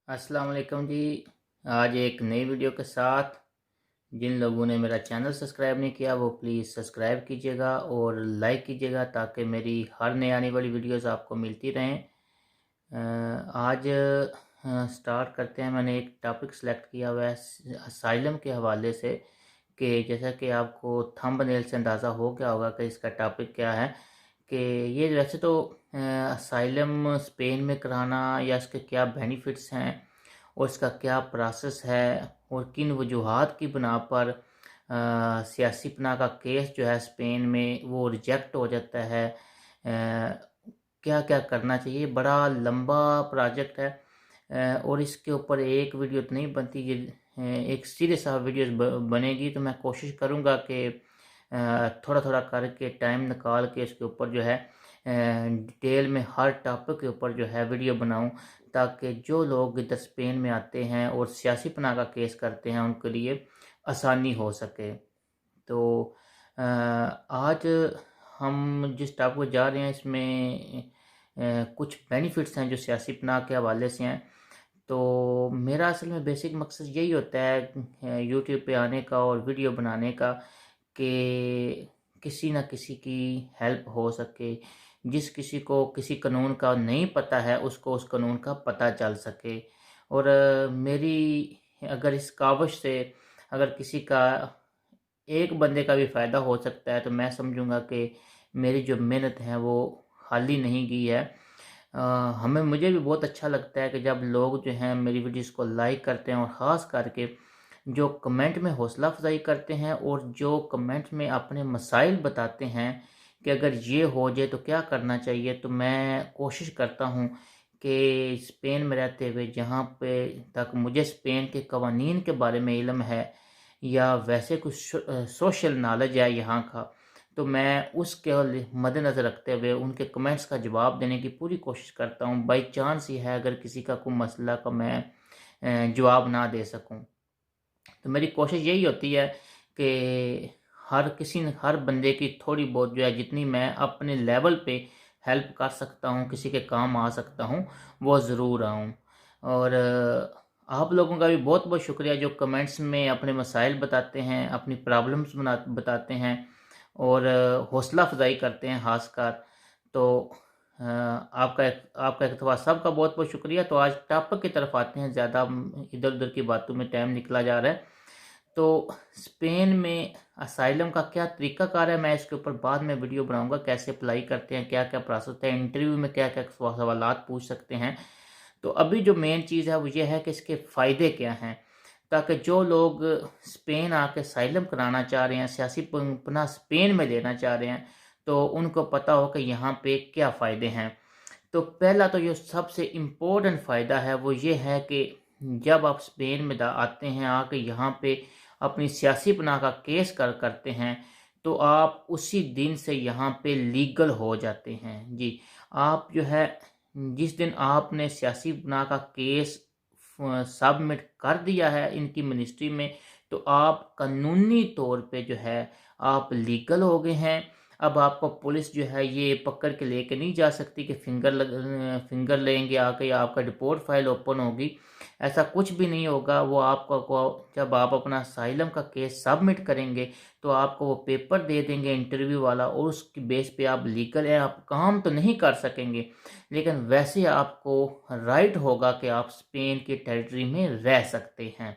अस्सलाम वालेकुम जी। आज एक नई वीडियो के साथ जिन लोगों ने मेरा चैनल सब्सक्राइब नहीं किया वो प्लीज़ सब्सक्राइब कीजिएगा और लाइक कीजिएगा ताकि मेरी हर नई आने वाली वीडियोस आपको मिलती रहें। आज स्टार्ट करते हैं। मैंने एक टॉपिक सेलेक्ट किया हुआ है असाइलम के हवाले से कि जैसा कि आपको थंबनेल से अंदाज़ा हो गया होगा कि इसका टॉपिक क्या है। कि ये वैसे तो असाइलम स्पेन में कराना या इसके क्या बेनिफिट्स हैं और इसका क्या प्रोसेस है और किन वजूहात की बिना पर सियासी पनाह का केस जो है स्पेन में वो रिजेक्ट हो जाता है। क्या क्या करना चाहिए, बड़ा लंबा प्रोजेक्ट है। और इसके ऊपर एक वीडियो तो नहीं बनती, ये एक सीरीज ऑफ वीडियोस बनेगी। तो मैं कोशिश करूँगा कि थोड़ा थोड़ा करके टाइम निकाल के इसके ऊपर जो है डिटेल में हर टॉपिक के ऊपर जो है वीडियो बनाऊं, ताकि जो लोग इधर स्पेन में आते हैं और सियासी पनाह का केस करते हैं उनके लिए आसानी हो सके। तो आज हम जिस टॉपिक पर जा रहे हैं इसमें कुछ बेनिफिट्स हैं जो सियासी पनाह के हवाले से हैं। तो मेरा असल में बेसिक मकसद यही होता है यूट्यूब पे आने का और वीडियो बनाने का कि किसी न किसी की हेल्प हो सके। जिस किसी को किसी कानून का नहीं पता है उसको उस कानून का पता चल सके। और मेरी अगर इस काविश से अगर किसी का एक बंदे का भी फ़ायदा हो सकता है तो मैं समझूंगा कि मेरी जो मेहनत है वो खाली नहीं गई है। अ, मुझे भी बहुत अच्छा लगता है कि जब लोग जो हैं मेरी वीडियोस को लाइक करते हैं और ख़ास करके जो कमेंट में हौसला अफजाई करते हैं और जो कमेंट में अपने मसाइल बताते हैं कि अगर ये हो जाए तो क्या करना चाहिए। तो मैं कोशिश करता हूँ कि स्पेन में रहते हुए जहाँ पे तक मुझे स्पेन के कवानीन के बारे में इल्म है या वैसे कुछ सोशल नॉलेज है यहाँ का, तो मैं उसके मद्देनज़र रखते हुए उनके कमेंट्स का जवाब देने की पूरी कोशिश करता हूँ। बाई चांस ही है अगर किसी का कोई मसला का मैं जवाब ना दे सकूँ, तो मेरी कोशिश यही होती है कि हर बंदे की थोड़ी बहुत जो है जितनी मैं अपने लेवल पे हेल्प कर सकता हूँ, किसी के काम आ सकता हूँ, वो ज़रूर आऊँ। और आप लोगों का भी बहुत बहुत शुक्रिया जो कमेंट्स में अपने मसाइल बताते हैं, अपनी प्रॉब्लम्स बताते हैं और हौसला अफजाई करते हैं खासकर। तो आपका एक दफ़ा सबका बहुत बहुत शुक्रिया। तो आज टॉपिक की तरफ आते हैं। ज़्यादा इधर उधर की बातों में टाइम निकला जा रहा है। तो स्पेन में असाइलम का क्या तरीकाकार है, मैं इसके ऊपर बाद में वीडियो बनाऊंगा। कैसे अप्लाई करते हैं, क्या क्या प्रोसेस है, इंटरव्यू में क्या क्या सवालात पूछ सकते हैं। तो अभी जो मेन चीज़ है वो ये है कि इसके फ़ायदे क्या हैं, ताकि जो लोग स्पेन आके असाइलम कराना चाह रहे हैं, सियासी पनाह स्पेन में लेना चाह रहे हैं, तो उनको पता हो कि यहाँ पे क्या फ़ायदे हैं। तो पहला तो जो सबसे इम्पोर्टेंट फ़ायदा है वो ये है कि जब आप स्पेन में आते हैं, आके यहाँ पे अपनी सियासी पनाह का केस करते हैं, तो आप उसी दिन से यहाँ पे लीगल हो जाते हैं जी। आप जो है जिस दिन आपने सियासी पनाह का केस सबमिट कर दिया है इनकी मिनिस्ट्री में, तो आप कानूनी तौर पे जो है आप लीगल हो गए हैं। अब आपको पुलिस जो है ये पकड़ के लेके नहीं जा सकती कि फिंगर लेंगे आके या आपका रिपोर्ट फाइल ओपन होगी। ऐसा कुछ भी नहीं होगा। वो आपको जब आप अपना असाइलम का केस सबमिट करेंगे तो आपको वो पेपर दे देंगे इंटरव्यू वाला, और उसकी बेस पे आप लीगल हैं। आप काम तो नहीं कर सकेंगे लेकिन वैसे आपको राइट होगा कि आप स्पेन की टेरिटरी में रह सकते हैं।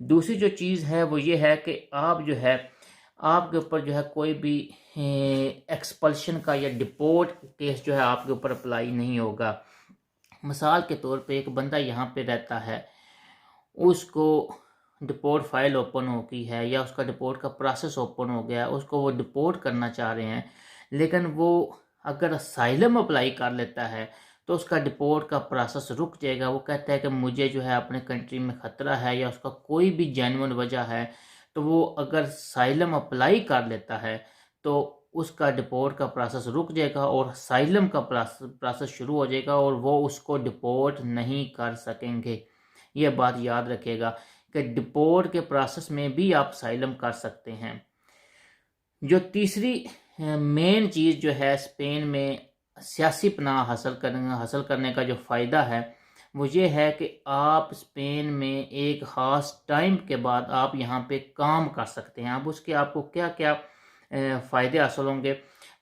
दूसरी जो चीज़ है वो ये है कि आप जो है आपके ऊपर जो है कोई भी एक्सपल्शन का या डिपोर्ट केस जो है आपके ऊपर अप्लाई नहीं होगा। मिसाल के तौर पे एक बंदा यहाँ पे रहता है, उसको डिपोर्ट फाइल ओपन हो गई है या उसका डिपोर्ट का प्रोसेस ओपन हो गया है, उसको वो डिपोर्ट करना चाह रहे हैं, लेकिन वो अगर असाइलम अप्लाई कर लेता है तो उसका डिपोर्ट का प्रोसेस रुक जाएगा। वो कहता है कि मुझे जो है अपने कंट्री में ख़तरा है या उसका कोई भी जेन्युइन वजह है, तो वो अगर असाइलम अप्लाई कर लेता है तो उसका डिपोर्ट का प्रोसेस रुक जाएगा और असाइलम का प्रोसेस शुरू हो जाएगा और वो उसको डिपोर्ट नहीं कर सकेंगे। ये बात याद रखिएगा कि डिपोर्ट के प्रोसेस में भी आप असाइलम कर सकते हैं। जो तीसरी मेन चीज़ जो है स्पेन में सियासी पनाह हासिल करने का जो फ़ायदा है वो ये है कि आप स्पेन में एक ख़ास टाइम के बाद आप यहाँ पे काम कर सकते हैं। अब उसके आपको क्या क्या फ़ायदे हासिल होंगे।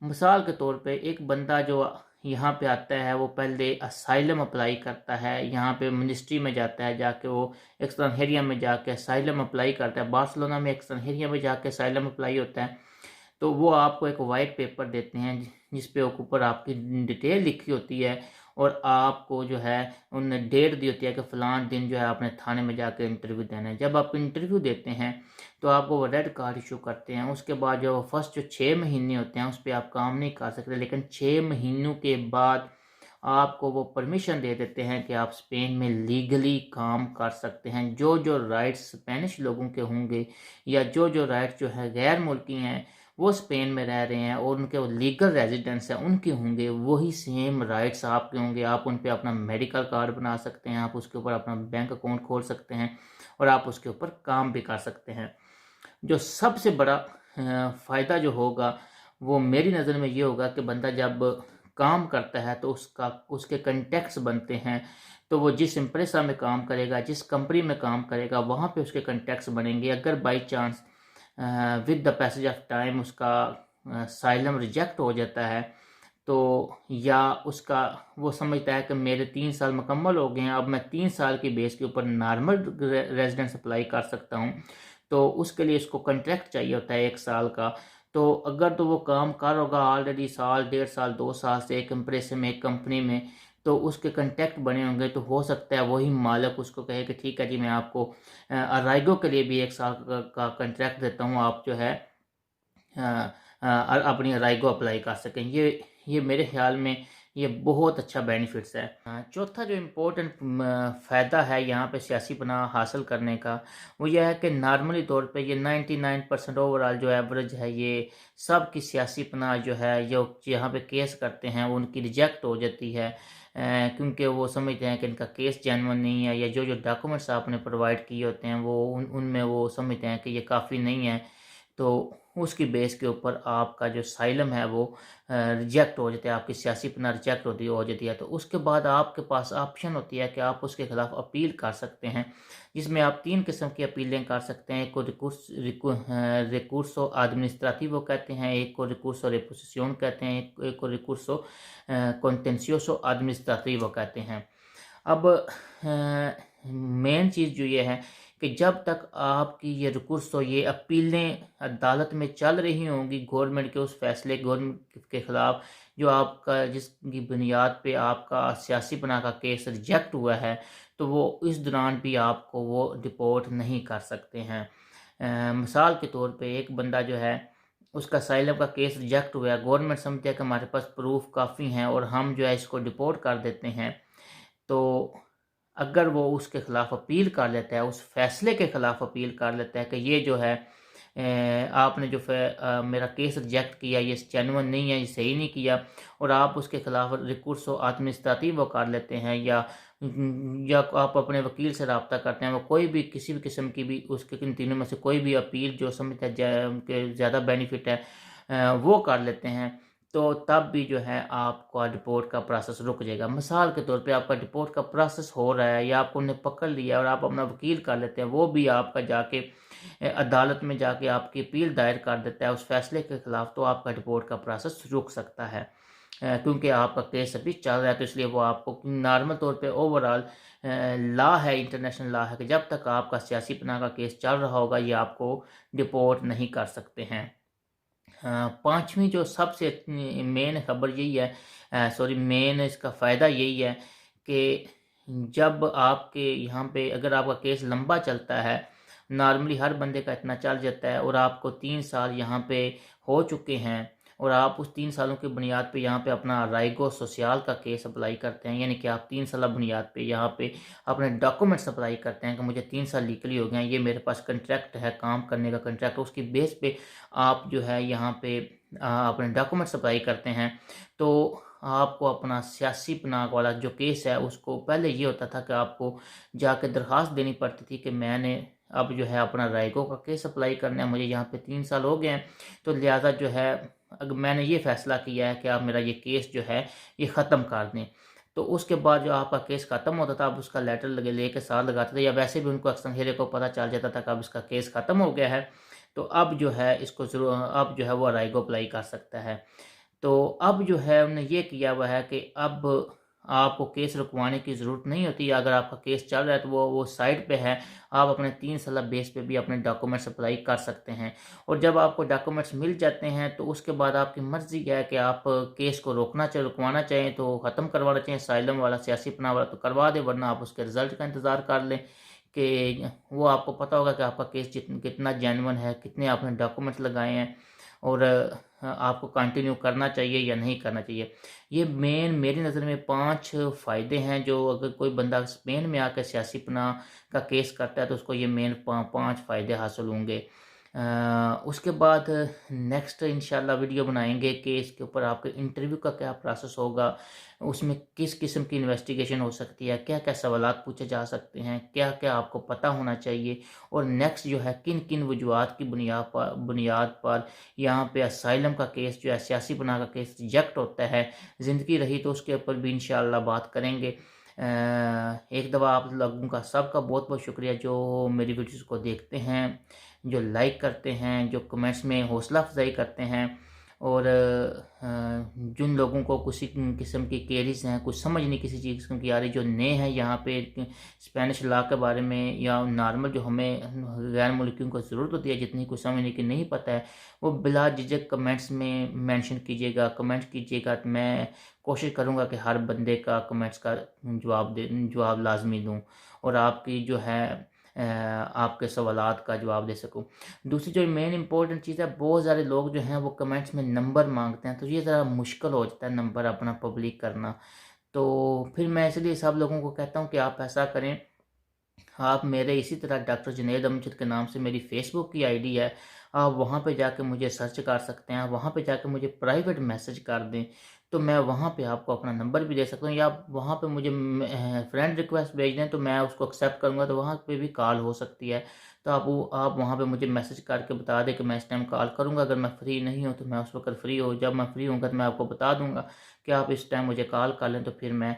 मिसाल के तौर पे एक बंदा जो यहाँ पे आता है वो पहले असाइलम अप्लाई करता है, यहाँ पे मिनिस्ट्री में जाता है, जाके वो एक्सट्रैंजेरिया में जाके असाइलम अप्लाई करता है। बार्सिलोना में एक्सट्रैंजेरिया में जाके असाइलम अप्लाई होता है। तो वो आपको एक वाइट पेपर देते हैं जिस पे ऊपर आपकी डिटेल लिखी होती है और आपको जो है उनने डेट दी होती है कि फ़लाँ दिन जो है आपने थाने में जाकर इंटरव्यू देना है। जब आप इंटरव्यू देते हैं तो आपको वो रेड कार्ड इशू करते हैं। उसके बाद जो फर्स्ट जो 6 महीने होते हैं उस पर आप काम नहीं कर सकते, लेकिन 6 महीनों के बाद आपको वो परमिशन दे देते हैं कि आप स्पेन में लीगली काम कर सकते हैं। जो जो राइट्स स्पेनिश लोगों के होंगे या जो जो राइट्स जो है गैर मुल्की हैं वो स्पेन में रह रहे हैं और उनके वो लीगल रेजिडेंस हैं उनके होंगे, वही सेम राइट्स आपके होंगे। आप उन पे अपना मेडिकल कार्ड बना सकते हैं, आप उसके ऊपर अपना बैंक अकाउंट खोल सकते हैं और आप उसके ऊपर काम भी कर सकते हैं। जो सबसे बड़ा फ़ायदा जो होगा वो मेरी नज़र में ये होगा कि बंदा जब काम करता है तो उसके कंटेक्ट्स बनते हैं। तो वो जिस एम्प्रेसा में काम करेगा, जिस कंपनी में काम करेगा, वहाँ पे उसके कंटेक्ट्स बनेंगे। अगर by chance with the passage of time उसका साइलम रिजेक्ट हो जाता है तो या उसका वो समझता है कि मेरे 3 साल मुकम्मल हो गए हैं, अब मैं 3 साल की बेस के ऊपर नॉर्मल रेजिडेंस अप्लाई कर सकता हूँ, तो उसके लिए उसको कॉन्ट्रैक्ट चाहिए होता है 1 साल का। तो अगर तो वो काम कर होगा ऑलरेडी साल, 1.5 साल, 2 साल से एक एम्प्रेस में, एक कंपनी में, तो उसके कॉन्टैक्ट बने होंगे। तो हो सकता है वही मालिक उसको कहे कि ठीक है जी, मैं आपको अराइगो के लिए भी 1 साल का कॉन्ट्रैक्ट देता हूँ, आप जो है अपनी अराइगो अप्लाई कर सकें। ये मेरे ख्याल में ये बहुत अच्छा बेनिफिट्स है। चौथा जो इम्पोर्टेंट फ़ायदा है यहाँ पे सियासी पनाह हासिल करने का, वो यह है कि नॉर्मली तौर पे ये 99% ओवरऑल जो एवरेज है, ये सब की सियासी पनाह जो है जो यहाँ पे केस करते हैं वो उनकी रिजेक्ट हो जाती है, क्योंकि वो समझते हैं कि इनका केस जेन्युइन नहीं है या जो जो डॉक्यूमेंट्स आपने प्रोवाइड किए होते हैं वो उनमें वो समझते हैं कि ये काफ़ी नहीं है। तो उसकी बेस के ऊपर आपका जो साइलम है वो रिजेक्ट हो जाता है, आपकी सियासी पनाह रिजेक्ट हो जाती है। तो उसके बाद आपके पास ऑप्शन होती है कि आप उसके खिलाफ अपील कर सकते हैं, जिसमें आप 3 किस्म की अपीलें कर सकते हैं। एक को रिकूर्सो एडमिनिस्ट्रेटिवो कहते हैं, एक को रिकूर्सो रेपोसिशन कहते हैं, एक को रिकूर्सो कॉन्टेंसियोसो एडमिनिस्ट्रेटिवो कहते हैं। अब मेन चीज़ जो ये है कि जब तक आपकी ये रिकॉर्ड्स तो ये अपीलें अदालत में चल रही होंगी गवर्नमेंट के उस फैसले गवर्नमेंट के ख़िलाफ़ जो आपका जिसकी बुनियाद पे आपका सियासी पनाह का केस रिजेक्ट हुआ है, तो वो इस दौरान भी आपको वो डिपोर्ट नहीं कर सकते हैं। मिसाल के तौर पे एक बंदा जो है उसका असाइलम का केस रिजेक्ट हुआ है, गवर्नमेंट समझती है कि हमारे पास प्रूफ काफ़ी हैं और हम जो है इसको डिपोर्ट कर देते हैं। तो अगर वो उसके ख़िलाफ़ अपील कर लेता है, उस फैसले के ख़िलाफ़ अपील कर लेता है कि ये जो है आपने जो मेरा केस रिजेक्ट किया, ये जेन्युइन नहीं है, ये सही नहीं किया, और आप उसके ख़िलाफ़ रिकूर्सो एडमिनिस्ट्रेटिवो कर लेते हैं या आप अपने वकील से रब्ता करते हैं, वो कोई भी किसी भी किस्म की भी उसके इन तीनों में से कोई भी अपील जो समझता है कि ज़्यादा बेनिफिट है वो कर लेते हैं, तो तब भी जो है आपका डिपोर्ट का प्रोसेस रुक जाएगा। मिसाल के तौर पे आपका डिपोर्ट का प्रोसेस हो रहा है या आपको उन्हें पकड़ लिया और आप अपना वकील कर लेते हैं, वो भी आपका जाके अदालत में जाके आपकी अपील दायर कर देता है उस फैसले के ख़िलाफ़, तो आपका डिपोर्ट का प्रोसेस रुक सकता है क्योंकि आपका केस अभी चल रहा है। तो इसलिए वो आपको नॉर्मल तौर पे ओवरऑल लॉ है, इंटरनेशनल लॉ है कि जब तक आपका सियासी पनाह का केस चल रहा होगा ये आपको डिपोर्ट नहीं कर सकते हैं। पाँचवीं जो सबसे मेन खबर यही है, मेन इसका फ़ायदा यही है कि जब आपके यहाँ पे अगर आपका केस लंबा चलता है, नॉर्मली हर बंदे का इतना चल जाता है और आपको 3 साल यहाँ पे हो चुके हैं और आप उस 3 सालों की बुनियाद पे यहाँ पे अपना राइगो सोशल का केस अप्लाई करते हैं, यानी कि आप 3 साल बुनियाद पे यहाँ पे अपने डॉक्यूमेंट्स अप्लाई करते हैं कि मुझे 3 साल लीगली हो गए हैं, ये मेरे पास कंट्रैक्ट है, काम करने का कंट्रैक्ट, उसकी बेस पे आप जो है यहाँ पे अपने डॉक्यूमेंट्स अप्लाई करते हैं। तो आपको अपना सियासी पनाह वाला जो केस है उसको पहले ये होता था कि आपको जाके दरख्वास्त देनी पड़ती थी कि मैंने अब जो है अपना राइगो का केस अप्लाई करना है, मुझे यहाँ पे 3 साल हो गए हैं, तो लिहाजा जो है अगर मैंने ये फ़ैसला किया है कि आप मेरा ये केस जो है ये ख़त्म कर दें। तो उसके बाद जो आपका केस ख़त्म होता था, आप उसका लेटर लेके साथ लगाते थे, या वैसे भी उनको अक्सर हेरे को पता चल जाता था कि अब इसका केस ख़त्म हो गया है, तो अब जो है इसको ज़रूर, अब जो है वो अराइगो अप्लाई कर सकता है। तो अब जो है उन्होंने ये किया हुआ है कि अब आपको केस रुकवाने की ज़रूरत नहीं होती। अगर आपका केस चल रहा है तो वो साइड पे है, आप अपने 3 साल बेस पे भी अपने डॉक्यूमेंट्स अप्लाई कर सकते हैं। और जब आपको डॉक्यूमेंट्स मिल जाते हैं तो उसके बाद आपकी मर्ज़ी है कि आप केस को रुकवाना चाहें तो ख़त्म करवाना चाहें, असाइलम वाला, सियासी पनाह वाला तो करवा दें, वरना आप उसके रिज़ल्ट का इंतज़ार कर लें कि वो आपको पता होगा कि आपका केस कितना जेन्युइन है, कितने आपने डॉक्यूमेंट्स लगाए हैं, और आपको कंटिन्यू करना चाहिए या नहीं करना चाहिए। ये मेन मेरी नज़र में 5 फ़ायदे हैं जो अगर कोई बंदा स्पेन में आकर सियासी पनाह का केस करता है तो उसको ये मेन 5 फ़ायदे हासिल होंगे। उसके बाद नेक्स्ट इंशाल्लाह वीडियो बनाएंगे कि इसके ऊपर आपके इंटरव्यू का क्या प्रोसेस होगा, उसमें किस किस्म की इन्वेस्टिगेशन हो सकती है, क्या क्या सवालात पूछे जा सकते हैं, क्या क्या आपको पता होना चाहिए, और नेक्स्ट जो है किन किन वजूहात की बुनियाद पर यहाँ पे असाइलम का केस जो है, सियासी पनाह का केस रिजेक्ट होता है। ज़िंदगी रही तो उसके ऊपर भी इंशाल्लाह बात करेंगे। एक दफ़ा आप लोगों का सबका बहुत बहुत शुक्रिया जो मेरी वीडियोस को देखते हैं, जो लाइक करते हैं, जो कमेंट्स में हौसला अफजाई करते हैं, और जिन लोगों को किसी किस्म की क्वेरीज हैं, कुछ समझ नहीं किसी चीज़ की आ रही, जो नए हैं यहाँ पे स्पेनिश लॉ के बारे में, या नॉर्मल जो हमें गैर मुल्कियों को ज़रूरत होती है जितनी कुछ समझने की नहीं पता है, वो बिला झिझक कमेंट्स में मेंशन कीजिएगा, कमेंट कीजिएगा। तो मैं कोशिश करूँगा कि हर बंदे का कमेंट्स का जवाब लाजमी दूँ, और आपकी जो है आपके सवालात का जवाब दे सकूँ। दूसरी जो मेन इम्पोर्टेंट चीज़ है, बहुत सारे लोग जो हैं वो कमेंट्स में नंबर मांगते हैं, तो ये ज़रा मुश्किल हो जाता है नंबर अपना पब्लिक करना। तो फिर मैं इसलिए सब लोगों को कहता हूँ कि आप ऐसा करें, आप मेरे इसी तरह डॉक्टर जुनैद अमजद के नाम से मेरी फ़ेसबुक की आईडी है, आप वहाँ पे जाके मुझे सर्च कर सकते हैं, वहाँ पे जाके मुझे प्राइवेट मैसेज कर दें, तो मैं वहाँ पे आपको अपना नंबर भी दे सकता हूँ, या आप वहाँ पे मुझे फ्रेंड रिक्वेस्ट भेज दें तो मैं उसको एक्सेप्ट करूँगा, तो वहाँ पे भी कॉल हो सकती है। तो आप वहाँ पे मुझे मैसेज करके बता दें कि मैं इस टाइम कॉल करूँगा, अगर मैं फ्री नहीं हूँ तो मैं उस वक़्त फ्री हो, जब मैं फ्री होऊँगा तो मैं आपको बता दूँगा कि आप इस टाइम मुझे कॉल कर लें, तो फिर मैं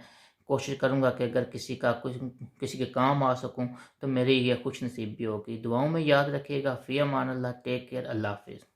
कोशिश करूँगा कि अगर किसी के काम आ सकूँ तो मेरी ये खुशनसीबी होगी। दुआओं में याद रखिएगा। फ़ी अमान अल्लाह। Take care. अल्लाह हाफ़िज़।